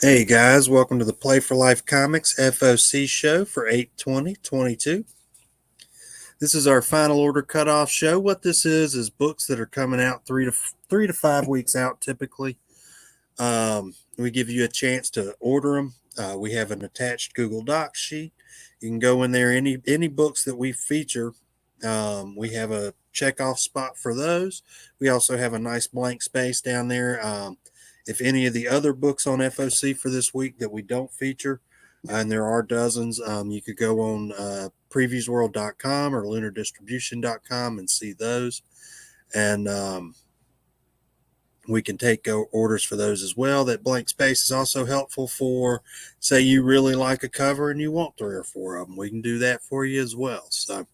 Hey guys, welcome to the Play for Life Comics FOC Show for 8/20/22. This is our final order cutoff show. What this is books that are coming out 3 to 5 weeks out typically. We give you a chance to order them. We have an attached Google Docs sheet. You can go in there. Any books that we feature, we have a checkoff spot for those. We also have a nice blank space down there. If any of the other books on FOC for this week that we don't feature, and there are dozens, you could go on previewsworld.com or lunardistribution.com and see those. And we can take orders for those as well. That blank space is also helpful for, say, you really like a cover and you want 3 or 4 of them. We can do that for you as well. So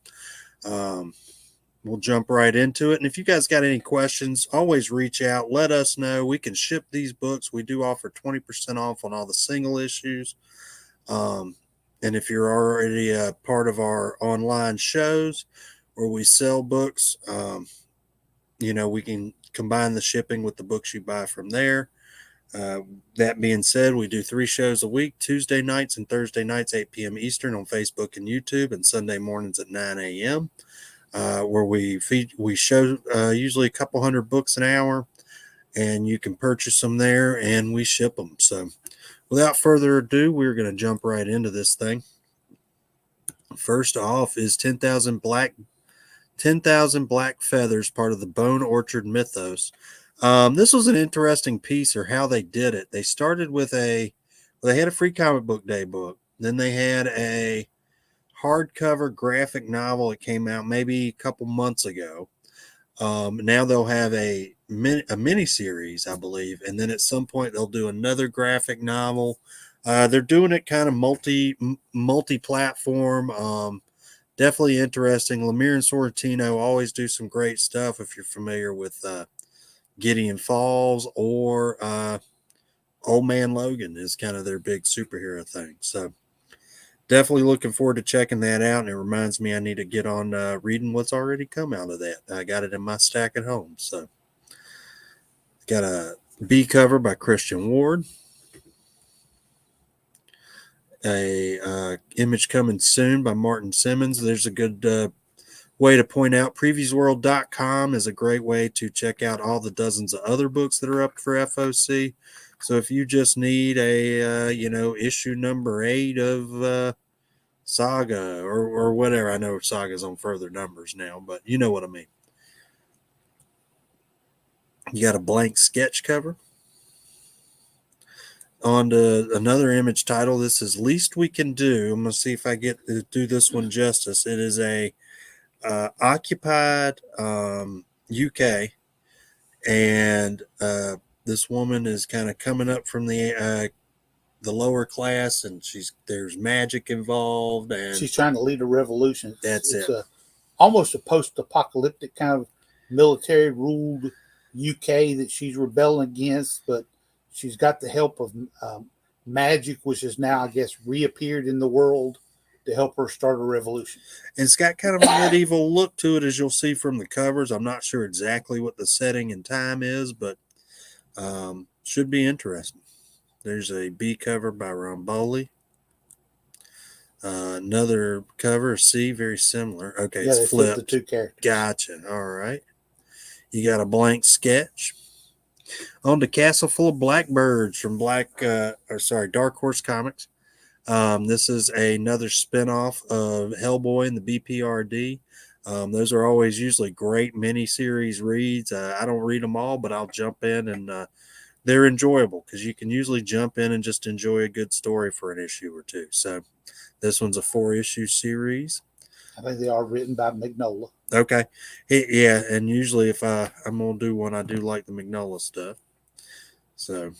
we'll jump right into it. And if you guys got any questions, always reach out. Let us know. We can ship these books. We do offer 20% off on all the single issues. And if you're already a part of our online shows where we sell books, we can combine the shipping with the books you buy from there. That being said, we do 3 shows a week, Tuesday nights and Thursday nights, 8 p.m. Eastern on Facebook and YouTube, and Sunday mornings at 9 a.m., where we show usually a couple hundred books an hour, and you can purchase them there, and we ship them. So without further ado, we're going to jump right into this thing. First off is 10,000 Black Feathers, part of the Bone Orchard mythos. This was an interesting piece, or how they did it. They started with they had a free comic book day book. Then they had a hardcover graphic novel that came out maybe a couple months ago. Now they'll have a mini series, I believe, and then at some point they'll do another graphic novel. They're doing it kind of multi-platform. Definitely interesting. Lemire and Sorrentino always do some great stuff. If you're familiar with Gideon Falls or Old Man Logan is kind of their big superhero thing. So definitely looking forward to checking that out. And it reminds me I need to get on reading what's already come out of that. I got it in my stack at home. So got a B cover by Christian Ward. A image coming soon by Martin Simmons. There's a good way to point out previewsworld.com is a great way to check out all the dozens of other books that are up for FOC. So if you just need a issue number 8 of Saga or whatever, I know Saga's on further numbers now, but you know what I mean. You got a blank sketch cover. On to another image title. This is Least We Can Do. I'm going to see if I get to do this one justice. It is a occupied UK, and this woman is kind of coming up from the lower class, and there's magic involved, and she's trying to lead a revolution. It's almost a post-apocalyptic kind of military-ruled UK that she's rebelling against, but she's got the help of magic, which has now, I guess, reappeared in the world to help her start a revolution. And it's got kind of a medieval look to it, as you'll see from the covers. I'm not sure exactly what the setting and time is, but should be interesting. There's a B cover by Romboli. Another cover, C, very similar. Okay, yeah, it's flipped. The 2 characters. Gotcha. All right. You got a blank sketch. On to Castle Full of Blackbirds from Dark Horse Comics. This is another spinoff of Hellboy and the BPRD. Those are always usually great miniseries reads. I don't read them all, but I'll jump in, and they're enjoyable because you can usually jump in and just enjoy a good story for an issue or two. So this one's a 4-issue series. I think they are written by Mignola. Okay. Yeah, and usually if I'm going to do one, I do like the Mignola stuff. So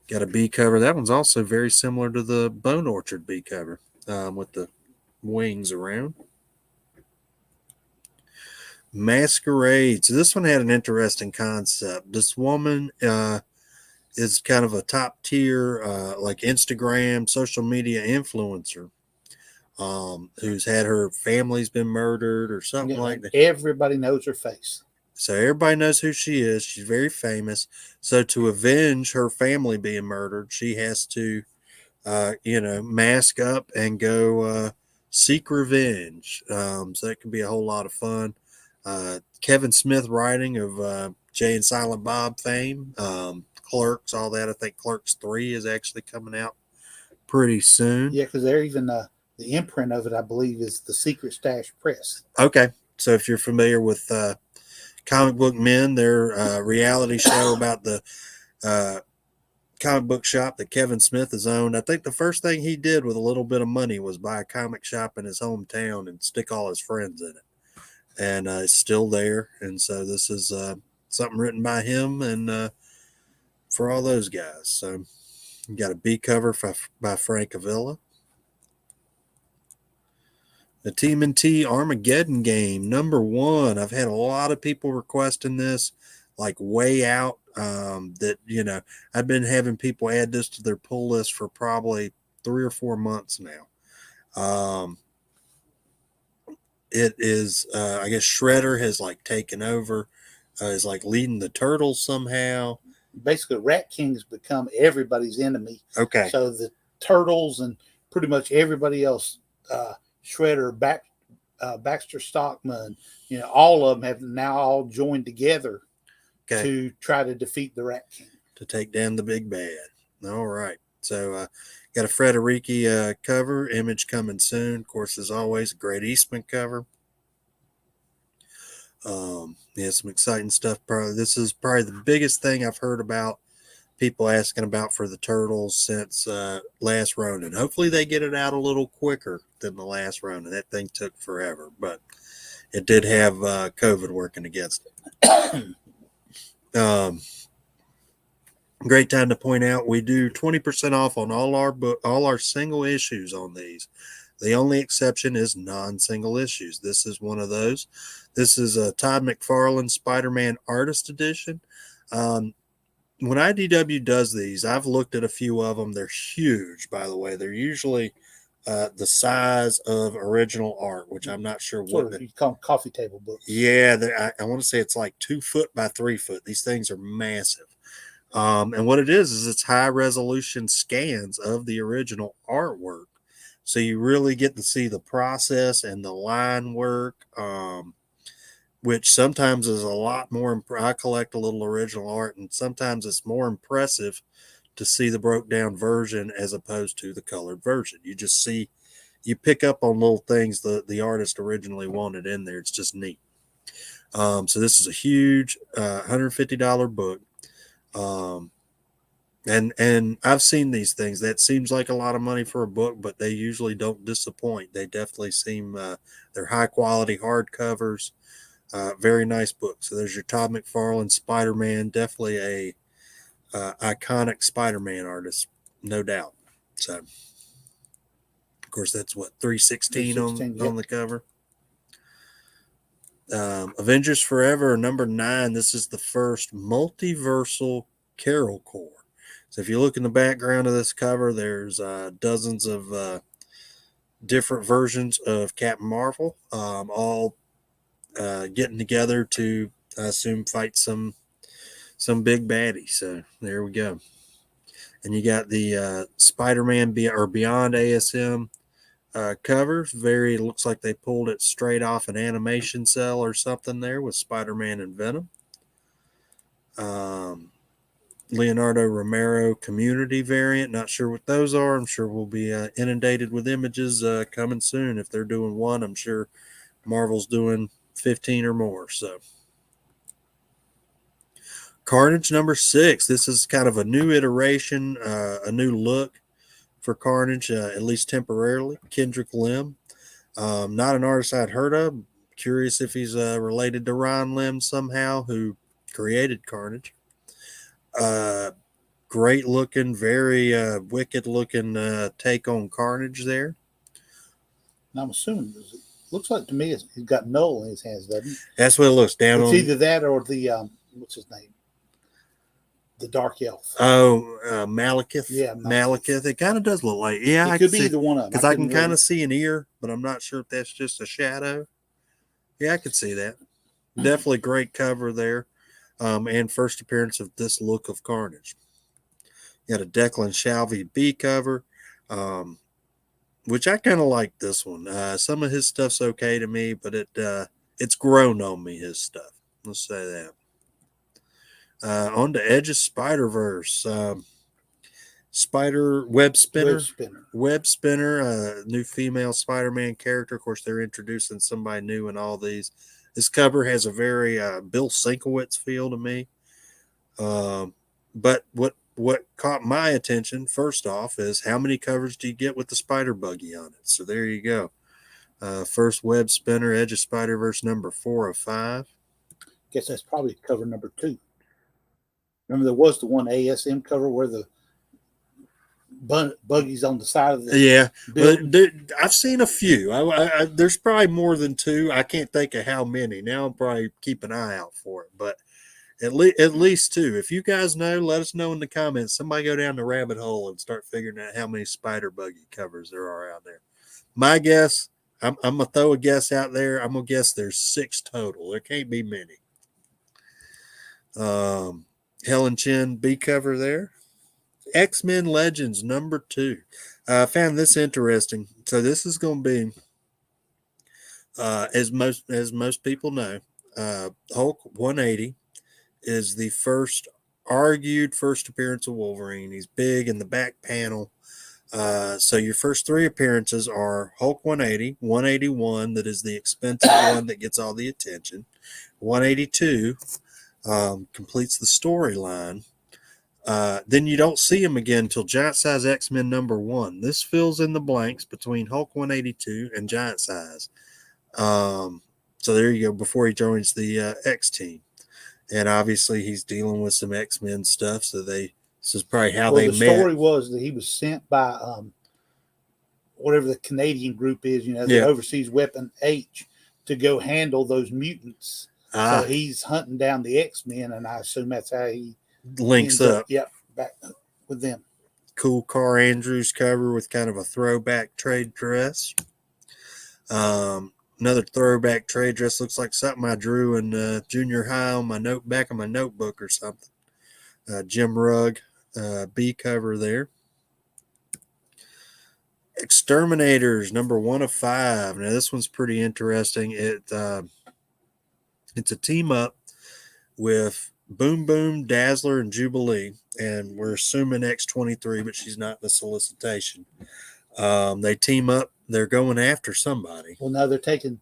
got a B cover. That one's also very similar to the Bone Orchard B cover with the wings around. Masquerade. So this one had an interesting concept. This woman is kind of a top tier, like Instagram, social media influencer, who's had her family's been murdered or something like that. Everybody knows her face. So everybody knows who she is. She's very famous. So to avenge her family being murdered, she has to, mask up and go seek revenge. So that can be a whole lot of fun. Kevin Smith writing of Jay and Silent Bob fame, Clerks, all that. I think Clerks 3 is actually coming out pretty soon. Yeah, because they're even the imprint of it, I believe, is the Secret Stash Press. Okay. So if you're familiar with Comic Book Men, their reality show about the comic book shop that Kevin Smith has owned. I think the first thing he did with a little bit of money was buy a comic shop in his hometown and stick all his friends in it. And it's still there. And so this is something written by him and for all those guys. So you got a B cover by Frank Avila. The TMNT Armageddon game, #1. I've had a lot of people requesting this, like way out. That I've been having people add this to their pull list for probably 3 or 4 months now. It is, I guess Shredder has like taken over, is like leading the turtles somehow. Basically, Rat King's become everybody's enemy. Okay. So the turtles and pretty much everybody else, Shredder, Baxter Stockman, all of them have now all joined together to try to defeat the Rat King. To take down the big bad. All right. So got a Frederici cover, image coming soon. Of course, as always, a great Eastman cover. Some exciting stuff. This is probably the biggest thing I've heard about people asking about for the Turtles since Last Ronin. Hopefully they get it out a little quicker than the Last Ronin. That thing took forever, but it did have COVID working against it. Great time to point out we do 20% off on all our single issues on these. The only exception is non-single issues. This is one of those. This is a Todd McFarlane Spider-Man Artist Edition. When IDW does these, I've looked at a few of them. They're huge, by the way. They're usually the size of original art, which I'm not sure what. You call them coffee table books. Yeah, I want to say it's like 2 foot by 3 foot. These things are massive. And what it is it's high resolution scans of the original artwork. So you really get to see the process and the line work, which sometimes is a lot more. I collect a little original art, and sometimes it's more impressive to see the broke down version as opposed to the colored version. You just see, you pick up on little things the artist originally wanted in there. It's just neat. So this is a huge $150 book. And I've seen these things. That seems like a lot of money for a book, but they usually don't disappoint. They definitely seem, they're high quality hardcovers. Very nice book. So there's your Todd McFarlane Spider-Man. Definitely a iconic Spider-Man artist, no doubt. So, of course, that's what 316 on the cover. Avengers Forever #9. This is the first multiversal Carol Corps. So if you look in the background of this cover, there's dozens of different versions of Captain Marvel, all getting together to, I assume, fight some big baddie. So there we go. And you got the Spider-Man Beyond ASM covers. Looks like they pulled it straight off an animation cell or something there with Spider-Man and Venom. Leonardo Romero Community variant. Not sure what those are. I'm sure we'll be inundated with images coming soon. If they're doing one, I'm sure Marvel's doing 15 or more. So Carnage #6. This is kind of a new iteration, a new look for Carnage, at least temporarily. Kendrick Lim. Not an artist I'd heard of. Curious if he's related to Ron Lim somehow, who created Carnage. Great looking, very wicked looking take on Carnage there. And I'm assuming it looks like to me he's got Null in his hands, doesn't he? That's what it looks down it's on. Either that or the what's his name? The Dark Elf. Oh, Malekith. Yeah, Malekith. It kind of does look like. Yeah, it could be either one of them. Because I can kind of see an ear, but I'm not sure if that's just a shadow. Yeah, I could see that. Definitely great cover there. And first appearance of This Look of Carnage. You got a Declan Shalvey B cover, which I kind of like this one. Some of his stuff's okay to me, but it's grown on me, his stuff. Let's say that. On to Edge of Spider-Verse. Spider Web Spinner. Web Spinner, new female Spider-Man character. Of course, they're introducing somebody new in all these. This cover has a very Bill Sienkiewicz feel to me. But what caught my attention first off is how many covers do you get with the Spider Buggy on it? So there you go. First Web Spinner, Edge of Spider-Verse number 4 of 5. Guess that's probably cover number 2. Remember, there was the one ASM cover where the buggies on the side of the building. I've seen a few. There's probably more than 2. I can't think of how many. Now I'll probably keep an eye out for it, but at least 2. If you guys know, let us know in the comments. Somebody go down the rabbit hole and start figuring out how many Spider Buggy covers there are out there. My guess, I'm gonna throw a guess out there. I'm gonna guess there's 6 total. There can't be many. Helen Chin B cover there. X-Men Legends number 2. I found this interesting. So this is going to be, as most people know, Hulk 180 is the first appearance of Wolverine. He's big in the back panel. So your first 3 appearances are Hulk 180, 181, that is the expensive one that gets all the attention. 182 completes the storyline. Then you don't see him again until Giant Size X-Men number 1. This fills in the blanks between Hulk 182 and Giant Size. So there you go, before he joins the X team. And obviously he's dealing with some X-Men stuff, so this is probably how they met. The story was that he was sent by whatever the Canadian group is, the Overseas Weapon H, to go handle those mutants. So he's hunting down the X-Men, and I assume that's how he links up. Back with them. Cool Carl Andrews cover with kind of a throwback trade dress. Another throwback trade dress, looks like something I drew in junior high on my back of my notebook or something. Jim Rugg B cover there. Exterminators number 1 of 5. Now this one's pretty interesting. It's a team up with Boom Boom, Dazzler, and Jubilee, and we're assuming X-23, but she's not in the solicitation. They team up. They're going after somebody. Well, no, they're taking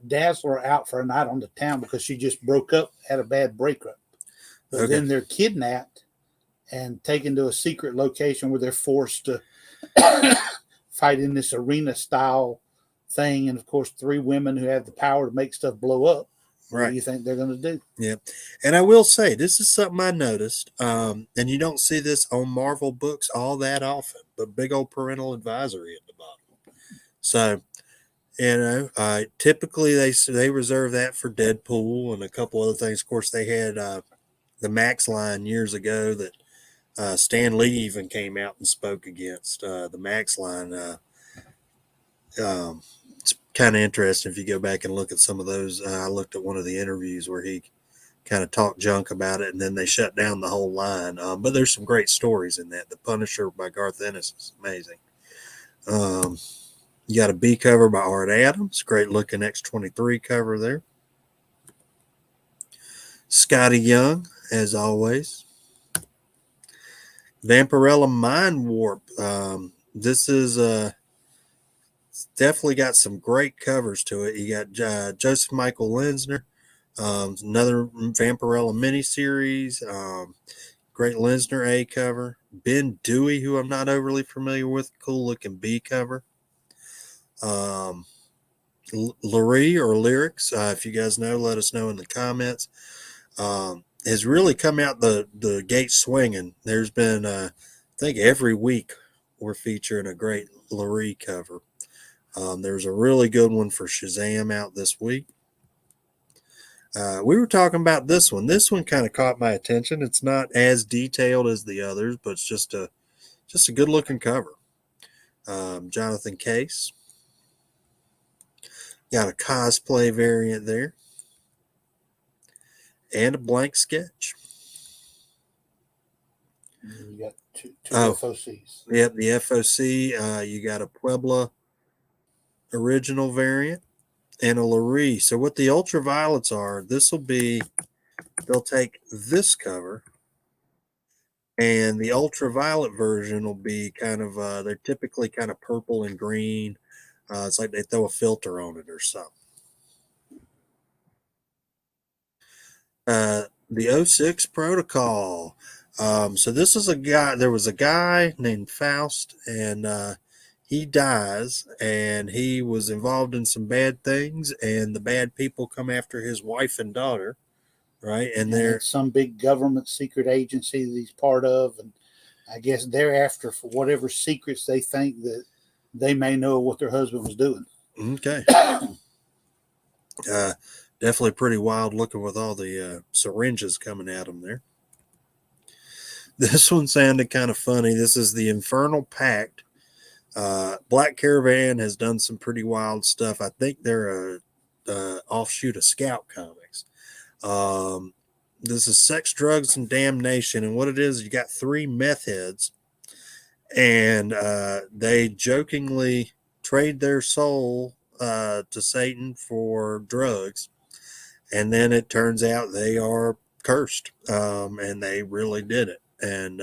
Dazzler out for a night on the town because she just broke up, had a bad breakup. But then they're kidnapped and taken to a secret location where they're forced to fight in this arena-style thing. And, of course, 3 women who have the power to make stuff blow up. Right. What do you think they're going to do? Yeah. And I will say, this is something I noticed, and you don't see this on Marvel books all that often, but big old parental advisory at the bottom. So, typically they reserve that for Deadpool and a couple other things. Of course, they had the Max line years ago that Stan Lee even came out and spoke against. The Max line it's kind of interesting if you go back and look at some of those. I looked at one of the interviews where he kind of talked junk about it, and then they shut down the whole line. But there's some great stories in that. The Punisher by Garth Ennis is amazing. You got a B cover by Art Adams. Great looking X-23 cover there. Scotty Young, as always. Vampirella Mind Warp. This is definitely got some great covers to it. You got Joseph Michael Linsner, another Vampirella miniseries. Great Linsner A cover. Ben Dewey, who I'm not overly familiar with, cool looking B cover. Lurie or Lyrics, if you guys know, let us know in the comments. Has really come out the gate swinging. There's been, I think every week we're featuring a great Lurie cover. There's a really good one for Shazam out this week. We were talking about this one. This one kind of caught my attention. It's not as detailed as the others, but it's just a good looking cover. Jonathan Case. Got a cosplay variant there. and a blank sketch. You got two Oh. FOCs. Yep, the FOC. You got a Puebla original variant and a Lurie. So what the ultraviolets are, this will be, they'll take this cover, and the ultraviolet version will be kind of, they're typically kind of purple and green. It's like they throw a filter on it or something. The 06 protocol. So this is a guy, there was a guy named Faust, and he dies, and he was involved in some bad things, and the bad people come after his wife and daughter, right? And they're some big government secret agency that he's part of, and I guess they're after for whatever secrets they think that they may know what their husband was doing. Okay. Definitely pretty wild looking with all the syringes coming at him there. This one sounded kind of funny. This is the Infernal Pact. Black Caravan has done some pretty wild stuff. I think they're a offshoot of Scout Comics. This is Sex, Drugs, and Damnation. And what it is, you got 3 meth heads, and they jokingly trade their soul to Satan for drugs. And then it turns out they are cursed, and they really did it. And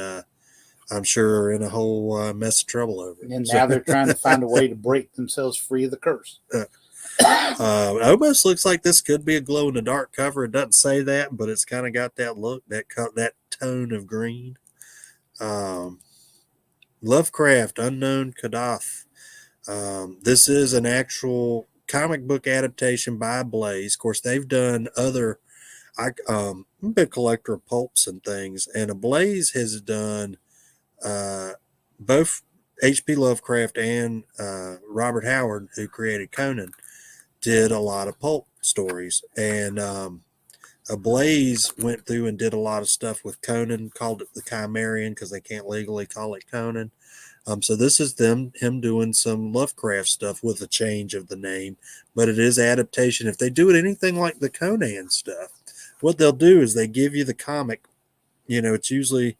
I'm sure are in a whole mess of trouble over it. And now they're trying to find a way to break themselves free of the curse. It almost looks like this could be a glow-in-the-dark cover. It doesn't say that, but it's kind of got that look, that tone of green. Lovecraft, Unknown Kadath. This is an actual comic book adaptation by Blaze. Of course, they've done other. I'm a big collector of pulps and things, and Blaze has done both H.P. Lovecraft and Robert Howard, who created Conan, did a lot of pulp stories. And Blaze went through and did a lot of stuff with Conan, called it the Chimerian because they can't legally call it Conan. So this is him doing some Lovecraft stuff with a change of the name, but it is adaptation. If they do it anything like the Conan stuff, what they'll do is they give you the comic. It's usually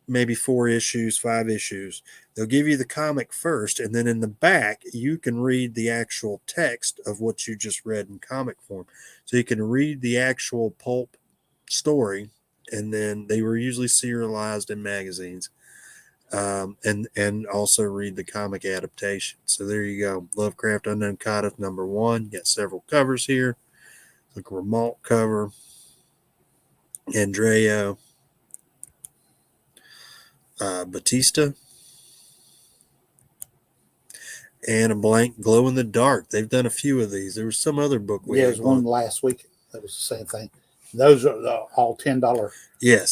maybe 4 issues, 5 issues. They'll give you the comic first, and then in the back, you can read the actual text of what you just read in comic form. So you can read the actual pulp story, and then they were usually serialized in magazines. And also read the comic adaptation. So there you go. Lovecraft Unknown Kadath #1. Got several covers here. Like a Ramalt cover. Andreo. Batista. And a blank glow in the dark. They've done a few of these. There was some other book we had. There was one last week. That was the same thing. Those are all $10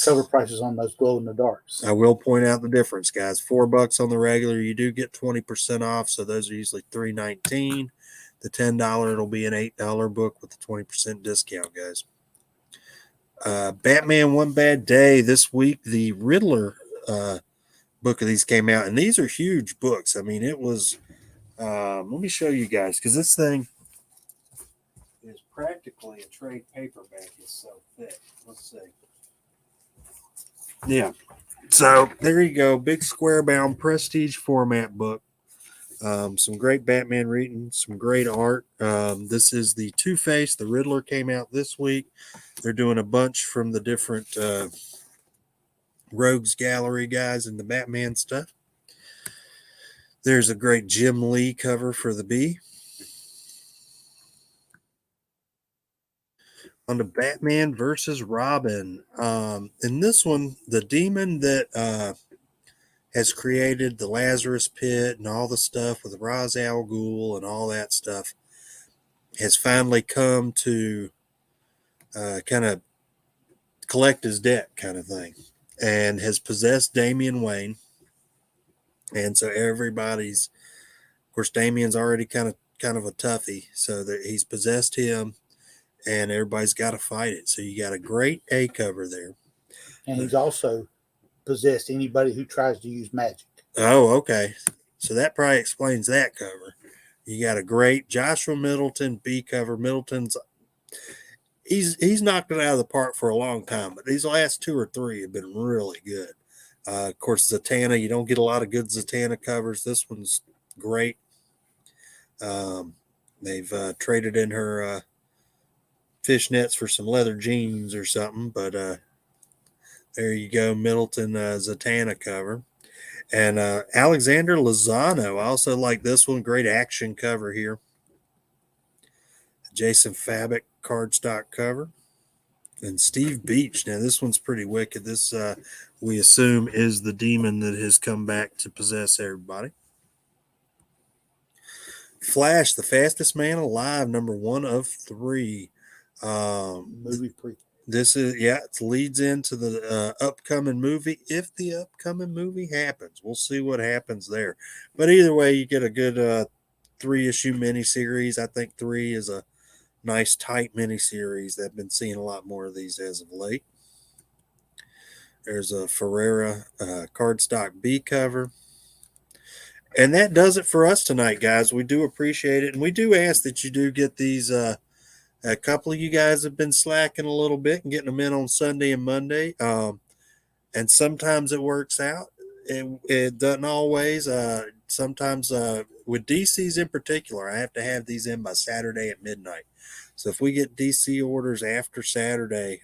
cover prices on those glow in the darks. I will point out the difference, guys. $4 on the regular. You do get 20% off, so those are usually $3.19. The $10, it'll be an $8 book with a 20% discount, guys. Batman One Bad Day. This week, the Riddler book of these came out, and these are huge books. I mean, it was. Let me show you guys, because this thing is practically a trade paperback. It's so thick. Let's see. Yeah. So there you go. Big square bound prestige format book. Some great Batman reading, some great art. This is the Two-Face. The Riddler came out this week. They're doing a bunch from the different Rogues Gallery guys and the Batman stuff. There's a great Jim Lee cover for the Bee. On the Batman versus Robin. In this one, the demon that has created the Lazarus Pit and all the stuff with Ra's al Ghul and all that stuff has finally come to kind of collect his debt kind of thing, and has possessed Damian Wayne. And so everybody's, of course, Damian's already kind of a toughie, so that he's possessed him. And everybody's got to fight it. So you got a great A cover there. And he's also possessed anybody who tries to use magic. Oh, okay. So that probably explains that cover. You got a great Joshua Middleton B cover. Middleton's, he's knocked it out of the park for a long time, but these last two or three have been really good. Of course, Zatanna, you don't get a lot of good Zatanna covers. This one's great. They've traded in her fishnets for some leather jeans or something, but there you go, Middleton Zatanna cover. And Alexander Lozano, I also like this one. Great action cover here. Jason Fabic cardstock cover. And Steve Beach. Now, this one's pretty wicked. This, we assume, is the demon that has come back to possess everybody. Flash, the fastest man alive, number 1 of 3. Movie pre. This is, yeah, it leads into the upcoming movie. If the upcoming movie happens, we'll see what happens there. But either way, you get a good 3-issue miniseries. I think 3 is a nice tight miniseries. I've been seeing a lot more of these as of late. There's a Ferreira cardstock B cover. And that does it for us tonight, guys. We do appreciate it. And we do ask that you do get these. A couple of you guys have been slacking a little bit and getting them in on Sunday and Monday. And sometimes it works out. It doesn't always. Sometimes with DCs in particular, I have to have these in by Saturday at midnight. So if we get DC orders after Saturday,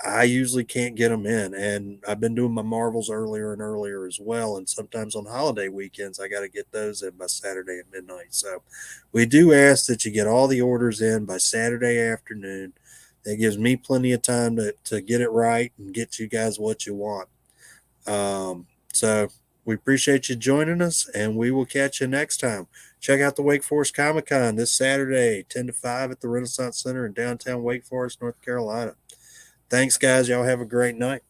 I usually can't get them in. And I've been doing my Marvels earlier and earlier as well. And sometimes on holiday weekends, I got to get those in by Saturday at midnight. So we do ask that you get all the orders in by Saturday afternoon. That gives me plenty of time to get it right and get you guys what you want. So we appreciate you joining us, and we will catch you next time. Check out the Wake Forest Comic Con this Saturday, 10 to 5 at the Renaissance Center in downtown Wake Forest, North Carolina. Thanks, guys. Y'all have a great night.